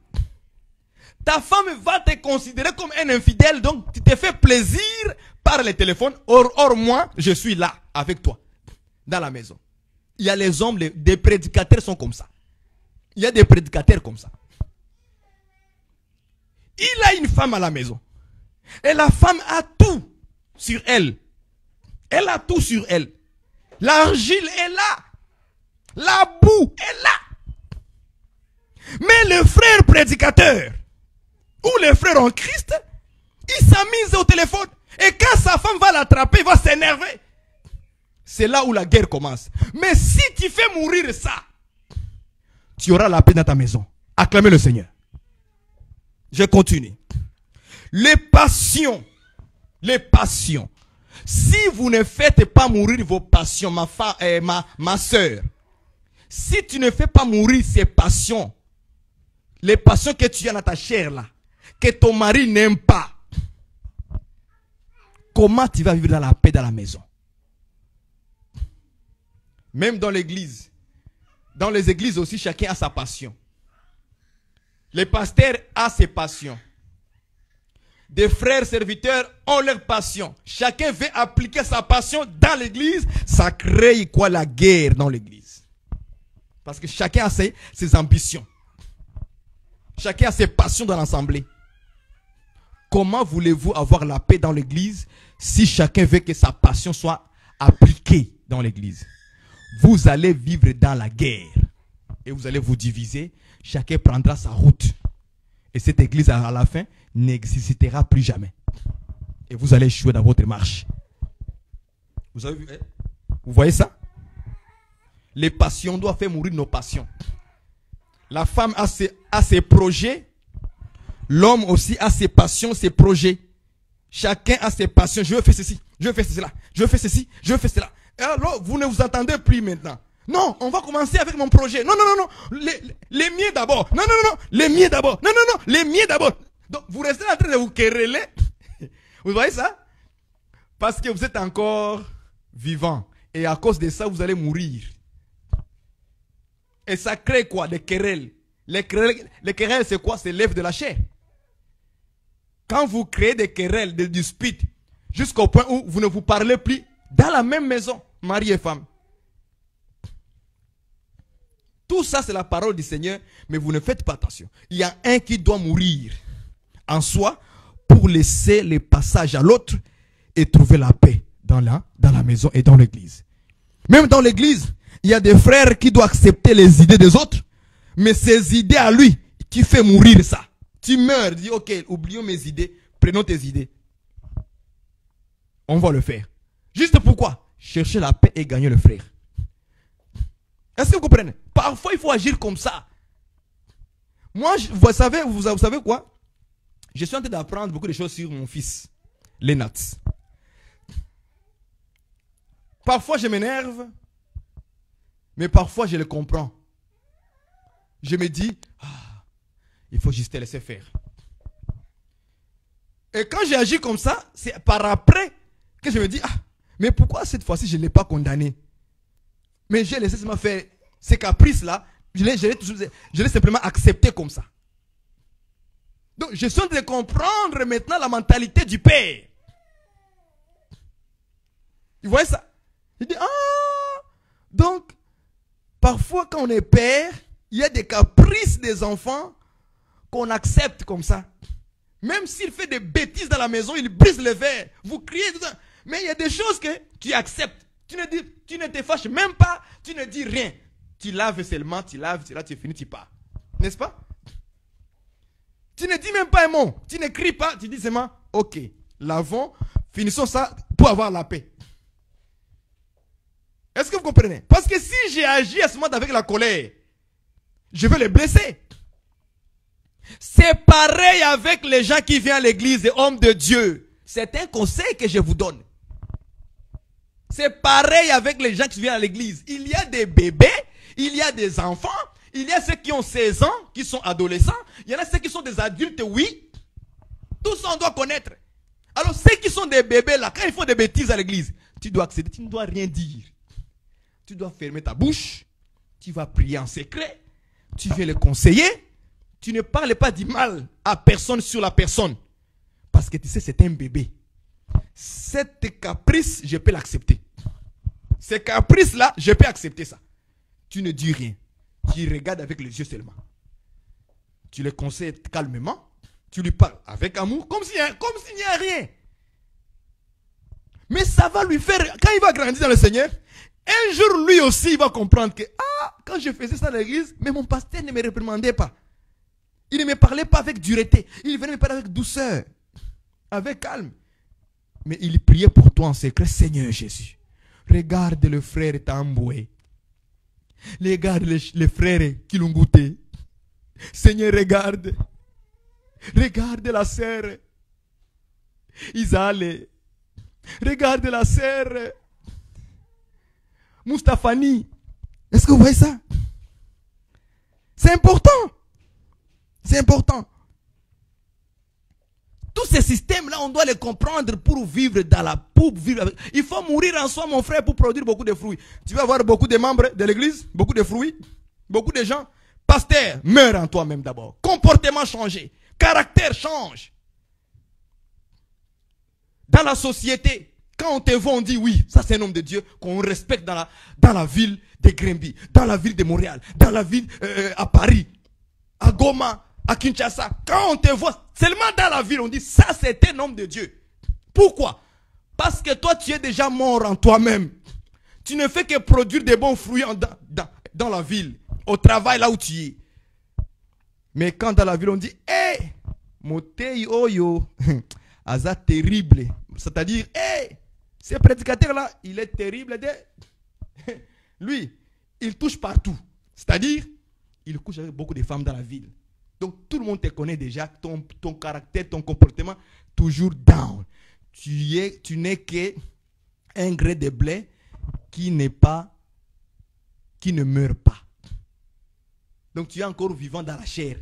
Ta femme va te considérer comme un infidèle, donc tu te fais plaisir par le téléphone. Or moi, je suis là avec toi, dans la maison. Il y a les hommes, des prédicateurs sont comme ça. Il y a des prédicateurs comme ça. Il a une femme à la maison. Et la femme a tout sur elle. Elle a tout sur elle. L'argile est là. La boue est là. Mais le frère prédicateur, ou le frère en Christ, il s'amuse au téléphone. Et quand sa femme va l'attraper, il va s'énerver. C'est là où la guerre commence. Mais si tu fais mourir ça, tu auras la paix dans ta maison. Acclamez le Seigneur. Je continue. Les passions. Les passions. Si vous ne faites pas mourir vos passions, ma soeur, si tu ne fais pas mourir ces passions, les passions que tu as dans ta chair là, que ton mari n'aime pas, comment tu vas vivre dans la paix dans la maison? Même dans l'église. Dans les églises aussi, chacun a sa passion. Les pasteurs ont ses passions. Des frères serviteurs ont leur passion. Chacun veut appliquer sa passion dans l'église. Ça crée quoi? La guerre dans l'église. Parce que chacun a ses ambitions. Chacun a ses passions dans l'assemblée. Comment voulez-vous avoir la paix dans l'église si chacun veut que sa passion soit appliquée dans l'église? Vous allez vivre dans la guerre. Et vous allez vous diviser. Chacun prendra sa route. Et cette église à la fin n'existera plus jamais. Et vous allez échouer dans votre marche. Vous avez vu? Vous voyez ça? Les passions doivent faire mourir nos passions. La femme a ses projets. L'homme aussi a ses passions, ses projets. Chacun a ses passions. Je veux faire ceci, je veux faire cela, je veux faire ceci, je veux faire cela. Et alors, vous ne vous entendez plus maintenant. Non, on va commencer avec mon projet. Non, non, non, non. Les miens d'abord. Non, non, non, les miens d'abord. Non, non, non, les miens d'abord. Donc, vous restez en train de vous quereller. Vous voyez ça? Parce que vous êtes encore vivant. Et à cause de ça, vous allez mourir. Et ça crée quoi? Des querelles. Les querelles, c'est quoi? C'est l'œuvre de la chair. Quand vous créez des querelles, des disputes, jusqu'au point où vous ne vous parlez plus dans la même maison, mari et femme. Tout ça, c'est la parole du Seigneur, mais vous ne faites pas attention. Il y a un qui doit mourir en soi pour laisser le passage à l'autre et trouver la paix dans la maison et dans l'église. Même dans l'église, il y a des frères qui doivent accepter les idées des autres, mais ces idées à lui, qui fait mourir ça. Tu meurs, dis ok, oublions mes idées, prenons tes idées. On va le faire. Juste pourquoi? chercher la paix et gagner le frère. Est-ce que vous comprenez? Parfois, il faut agir comme ça. Moi, vous savez quoi? Je suis en train d'apprendre beaucoup de choses sur mon fils, Lénat. Parfois, je m'énerve, mais parfois, je le comprends. Je me dis, il faut juste te laisser faire. Et quand j'ai agi comme ça, c'est par après que je me dis, mais pourquoi cette fois-ci, je ne l'ai pas condamné? Mais j'ai laissé seulement faire ces caprices-là, je l'ai simplement accepté comme ça. Donc, je suis en train de comprendre maintenant la mentalité du père. Vous voyez ça? Il dit, donc, parfois quand on est père, il y a des caprices des enfants qu'on accepte comme ça. Même s'il fait des bêtises dans la maison, il brise le verre, vous criez, tout ça. Mais il y a des choses que tu acceptes. Tu ne te fâches même pas, tu ne dis rien. Tu laves seulement, tu es fini, tu pars. N'est-ce pas? Tu ne dis même pas un mot, tu ne cries pas, tu dis seulement, ok, lavons, finissons ça pour avoir la paix. Est-ce que vous comprenez? Parce que si j'ai agi à ce moment avec la colère, je vais les blesser. C'est pareil avec les gens qui viennent à l'église, les hommes de Dieu. C'est un conseil que je vous donne. C'est pareil avec les gens qui viennent à l'église. Il y a des bébés, il y a des enfants, il y a ceux qui ont 16 ans, qui sont adolescents, il y en a ceux qui sont des adultes, oui. Tout ça on doit connaître. Alors ceux qui sont des bébés là, quand ils font des bêtises à l'église, tu dois accéder, tu ne dois rien dire. Tu dois fermer ta bouche, tu vas prier en secret, tu vas les conseiller, tu ne parles pas du mal à personne sur la personne. Parce que tu sais, c'est un bébé. Cette caprice, je peux l'accepter. Ces caprices-là, je peux accepter ça. Tu ne dis rien. Tu regardes avec les yeux seulement. Tu les conseilles calmement. Tu lui parles avec amour, comme s'il n'y a rien. Mais ça va lui faire, quand il va grandir dans le Seigneur, un jour lui aussi il va comprendre que, quand je faisais ça à l'église, mais mon pasteur ne me réprimandait pas. Il ne me parlait pas avec dureté. Il venait me parler avec douceur, avec calme. Mais il priait pour toi en secret. Seigneur Jésus, regarde le frère Tamboué. Regarde les frères qui l'ont goûté. Seigneur, regarde. Regarde la sœur Isale. Regarde la sœur Moustafani. Est-ce que vous voyez ça? C'est important. C'est important. Tous ces systèmes-là, on doit les comprendre pour vivre dans la poupe. Il faut mourir en soi, mon frère, pour produire beaucoup de fruits. Tu vas avoir beaucoup de membres de l'église, beaucoup de fruits, beaucoup de gens. Pasteur, meurs en toi-même d'abord. Comportement changé. Caractère change. Dans la société, quand on te voit, on dit oui, ça c'est un homme de Dieu qu'on respecte dans la ville de Grimby, dans la ville de Montréal, dans la ville à Paris, à Goma, à Kinshasa. Quand on te voit seulement dans la ville, on dit ça c'est un homme de Dieu. Pourquoi? Parce que toi tu es déjà mort en toi-même. Tu ne fais que produire des bons fruits dans la ville, au travail là où tu es. Mais quand dans la ville on dit hé, motei oyo, aza terrible. C'est-à-dire, hé, ce prédicateur-là, il est terrible. Lui, il touche partout. C'est-à-dire, il couche avec beaucoup de femmes dans la ville. Donc, tout le monde te connaît déjà, ton caractère, ton comportement, toujours down. Tu n'es qu'un gré de blé qui ne meurt pas. Donc, tu es encore vivant dans la chair.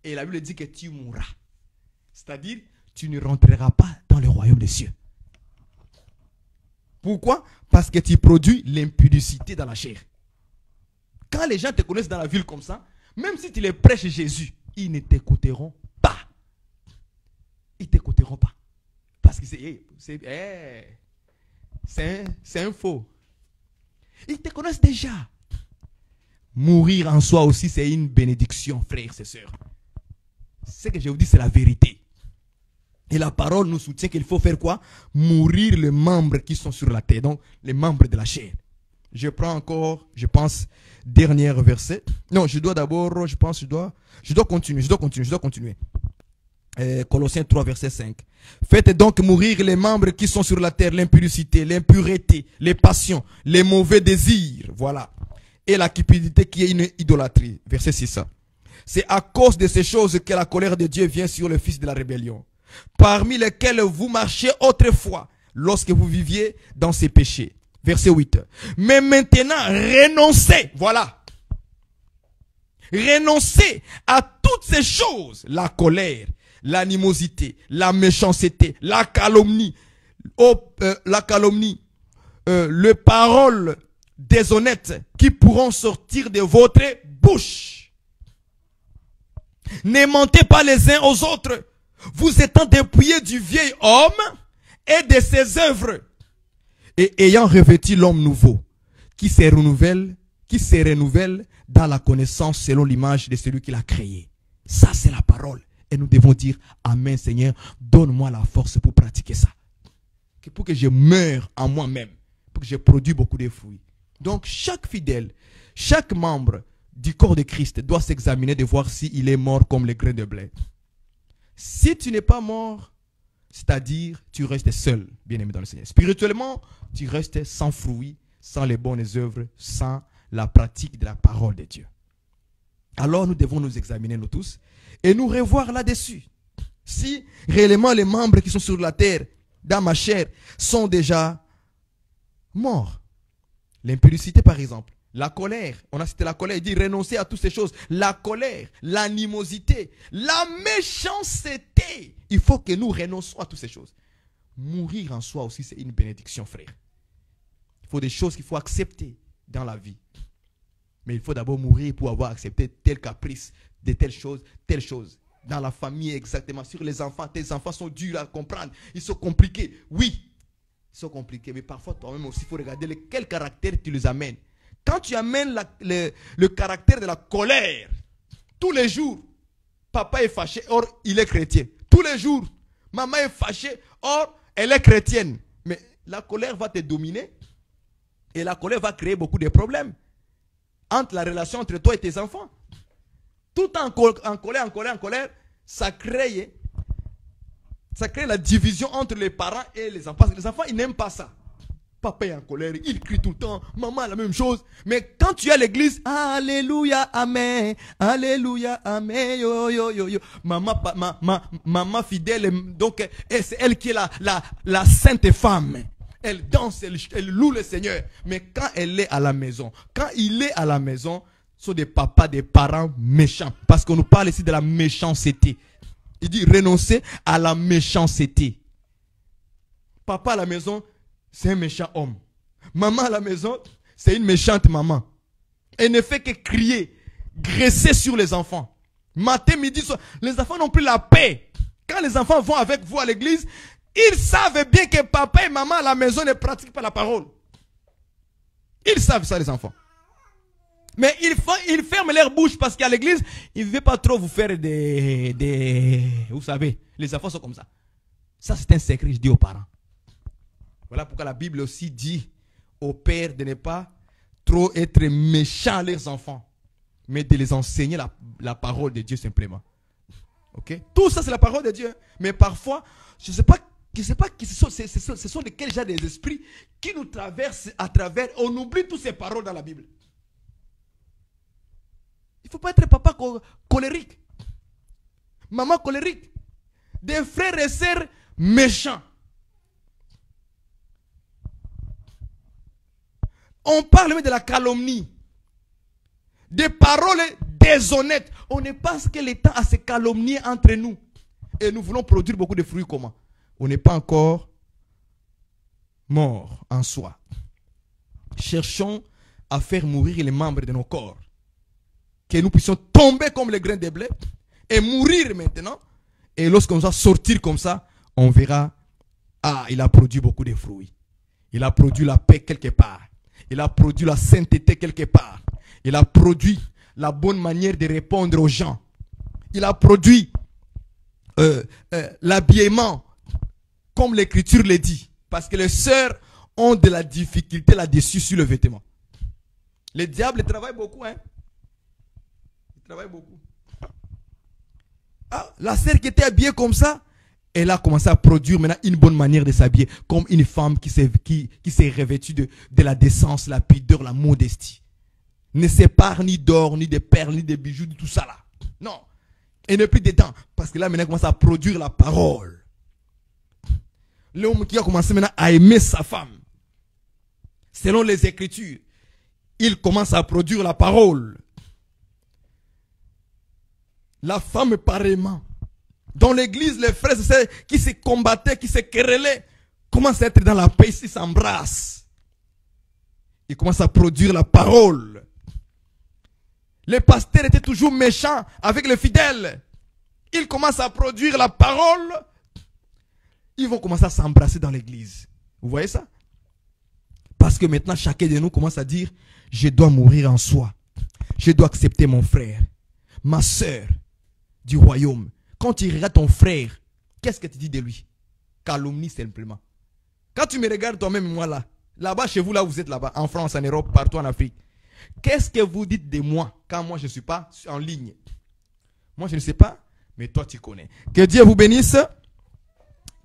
Et la Bible dit que tu mourras. C'est-à-dire, tu ne rentreras pas dans le royaume des cieux. Pourquoi? Parce que tu produis l'impudicité dans la chair. Quand les gens te connaissent dans la ville comme ça, même si tu les prêches Jésus, ils ne t'écouteront pas. Ils ne t'écouteront pas. Parce que c'est un faux. Ils te connaissent déjà. Mourir en soi aussi, c'est une bénédiction, frères et sœurs. Ce que je vous dis, c'est la vérité. Et la parole nous soutient qu'il faut faire quoi? Mourir les membres qui sont sur la terre. Donc, les membres de la chair. Je prends encore, je pense, dernier verset. Non, je dois d'abord, je dois continuer. Colossiens 3, verset 5. Faites donc mourir les membres qui sont sur la terre, l'impudicité, l'impureté, les passions, les mauvais désirs, voilà. Et la cupidité qui est une idolâtrie. Verset 6. C'est à cause de ces choses que la colère de Dieu vient sur le fils de la rébellion, parmi lesquels vous marchiez autrefois, lorsque vous viviez dans ces péchés. Verset 8. Mais maintenant, renoncez, voilà. Renoncez à toutes ces choses, la colère, l'animosité, la méchanceté, la calomnie, les paroles déshonnêtes qui pourront sortir de votre bouche. Ne mentez pas les uns aux autres, vous étant dépouillés du vieil homme et de ses œuvres, et ayant revêtu l'homme nouveau, qui se renouvelle dans la connaissance selon l'image de celui qui l'a créé. Ça, c'est la parole. Et nous devons dire, Amen Seigneur, donne-moi la force pour pratiquer ça. Pour que je meure en moi-même, pour que je produise beaucoup de fruits. Donc, chaque fidèle, chaque membre du corps de Christ doit s'examiner de voir s'il est mort comme le grain de blé. Si tu n'es pas mort, c'est-à-dire tu restes seul, bien-aimé dans le Seigneur. Spirituellement, tu restes sans fruits, sans les bonnes œuvres, sans la pratique de la parole de Dieu. Alors nous devons nous examiner nous tous et nous revoir là-dessus. Si réellement les membres qui sont sur la terre, dans ma chair, sont déjà morts. L'impudicité par exemple, la colère, on a cité la colère, il dit renoncer à toutes ces choses. La colère, l'animosité, la méchanceté. Il faut que nous renoncions à toutes ces choses. Mourir en soi aussi, c'est une bénédiction, frère. Il faut des choses qu'il faut accepter dans la vie. Mais il faut d'abord mourir pour avoir accepté tel caprice de telle chose. Dans la famille, exactement. Sur les enfants, tes enfants sont durs à comprendre. Ils sont compliqués. Oui, ils sont compliqués. Mais parfois, toi-même aussi, il faut regarder quel caractère tu les amènes. Quand tu amènes le caractère de la colère, tous les jours, papa est fâché, or il est chrétien. Tous les jours, maman est fâchée, or elle est chrétienne. Mais la colère va te dominer et la colère va créer beaucoup de problèmes entre la relation entre toi et tes enfants. Tout en colère, ça crée la division entre les parents et les enfants. Les enfants, ils n'aiment pas ça. Papa est en colère, il crie tout le temps, maman la même chose. Mais quand tu es à l'église, alléluia, amen, alléluia, amen, yo, yo, yo, yo. Maman fidèle, donc c'est elle qui est la sainte femme. Elle danse, elle loue le Seigneur. Mais quand elle est à la maison, quand il est à la maison, ce sont des papas, des parents méchants. Parce qu'on nous parle ici de la méchanceté. Il dit renoncer à la méchanceté. Papa à la maison, c'est un méchant homme. Maman à la maison, c'est une méchante maman. Elle ne fait que crier, graisser sur les enfants. Matin, midi, soir. Les enfants n'ont plus la paix. Quand les enfants vont avec vous à l'église, ils savent bien que papa et maman à la maison ne pratiquent pas la parole. Ils savent ça, les enfants. Mais ils ferment leur bouche parce qu'à l'église, ils ne veulent pas trop vous faire Vous savez, les enfants sont comme ça. Ça, c'est un secret, je dis aux parents. Voilà pourquoi la Bible aussi dit aux pères de ne pas trop être méchants à leurs enfants, mais de les enseigner la parole de Dieu simplement. Ok? Tout ça, c'est la parole de Dieu. Mais parfois, je ne sais pas ce sont de quel genre des esprits qui nous traversent à travers. On oublie toutes ces paroles dans la Bible. Il ne faut pas être papa colérique, maman colérique, des frères et sœurs méchants. On parle même de la calomnie, des paroles déshonnêtes. On ne passe que le temps à se calomnier entre nous. Et nous voulons produire beaucoup de fruits comment? On n'est pas encore mort en soi. Cherchons à faire mourir les membres de nos corps. Que nous puissions tomber comme les grains de blé et mourir maintenant. Et lorsqu'on va sortir comme ça, on verra, il a produit beaucoup de fruits. Il a produit la paix quelque part. Il a produit la sainteté quelque part. Il a produit la bonne manière de répondre aux gens. Il a produit l'habillement, comme l'Écriture le dit. Parce que les sœurs ont de la difficulté là-dessus sur le vêtement. Le diable travaille beaucoup, hein. Il travaille beaucoup. Ah, la sœur qui était habillée comme ça, elle a commencé à produire maintenant une bonne manière de s'habiller, comme une femme qui s'est revêtue de la décence, la pudeur, la modestie. Ne sépare ni d'or, ni de perles, ni de bijoux, ni tout ça là. Non. Elle n'est plus dedans. Parce que là, maintenant, elle commence à produire la parole. L'homme qui a commencé maintenant à aimer sa femme, selon les Écritures, il commence à produire la parole. La femme, pareillement. Dans l'église, les frères qui se combattaient, qui se querellaient, commencent à être dans la paix, ils s'embrassent. Ils commencent à produire la parole. Les pasteurs étaient toujours méchants avec les fidèles. Ils commencent à produire la parole. Ils vont commencer à s'embrasser dans l'église. Vous voyez ça? Parce que maintenant, chacun de nous commence à dire, je dois mourir en soi. Je dois accepter mon frère, ma soeur du royaume. Quand tu regardes ton frère, qu'est-ce que tu dis de lui? Calomnie simplement. Quand tu me regardes toi-même, moi là, là-bas chez vous, là vous êtes là-bas, en France, en Europe, partout en Afrique. Qu'est-ce que vous dites de moi quand moi je ne suis pas en ligne? Moi je ne sais pas, mais toi tu connais. Que Dieu vous bénisse.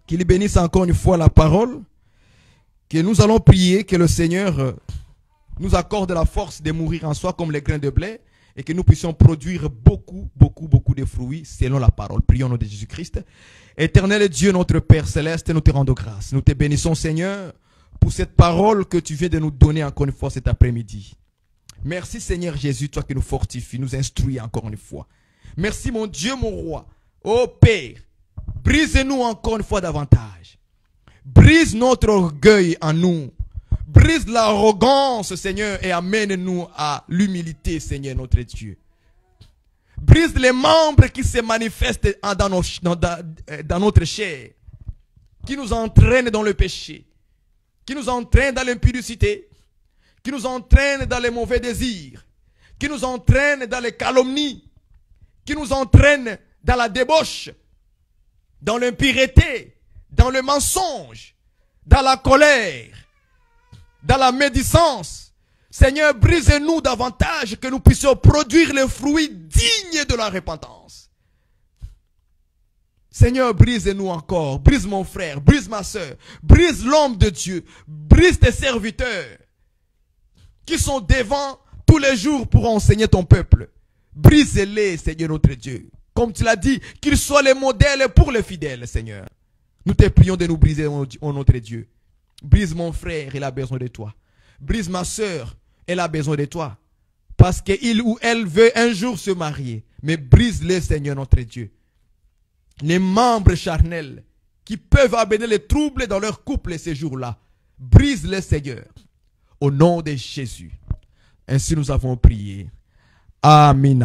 Qu'il bénisse encore une fois la parole. Que nous allons prier, que le Seigneur nous accorde la force de mourir en soi comme les grains de blé. Et que nous puissions produire beaucoup de fruits selon la parole. Prions au nom de Jésus-Christ. Éternel Dieu, notre Père Céleste, nous te rendons grâce. Nous te bénissons, Seigneur, pour cette parole que tu viens de nous donner encore une fois cet après-midi. Merci, Seigneur Jésus, toi qui nous fortifies, nous instruis encore une fois. Merci, mon Dieu, mon roi. Ô Père, brise-nous encore une fois davantage. Brise notre orgueil en nous. Brise l'arrogance, Seigneur, et amène-nous à l'humilité, Seigneur, notre Dieu. Brise les membres qui se manifestent dans notre chair, qui nous entraînent dans le péché, qui nous entraînent dans l'impudicité, qui nous entraînent dans les mauvais désirs, qui nous entraînent dans les calomnies, qui nous entraînent dans la débauche, dans l'impureté, dans le mensonge, dans la colère, dans la médisance. Seigneur, brise-nous davantage que nous puissions produire les fruits dignes de la repentance. Seigneur, brise-nous encore. Brise mon frère, brise ma soeur, brise l'homme de Dieu, brise tes serviteurs qui sont devant tous les jours pour enseigner ton peuple. Brise-les, Seigneur notre Dieu. Comme tu l'as dit, qu'ils soient les modèles pour les fidèles, Seigneur. Nous te prions de nous briser, ô notre Dieu. Brise mon frère, il a besoin de toi. Brise ma soeur, elle a besoin de toi. Parce qu'il ou elle veut un jour se marier. Mais brise-les, Seigneur notre Dieu. Les membres charnels qui peuvent amener les troubles dans leur couple ces jours-là. Brise-les, Seigneur. Au nom de Jésus. Ainsi nous avons prié. Amen.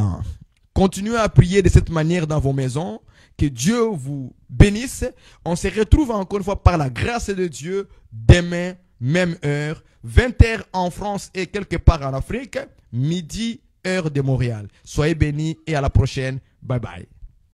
Continuez à prier de cette manière dans vos maisons. Que Dieu vous bénisse. On se retrouve encore une fois par la grâce de Dieu demain, même heure, 20h en France et quelque part en Afrique, midi, heure de Montréal. Soyez bénis et à la prochaine. Bye bye.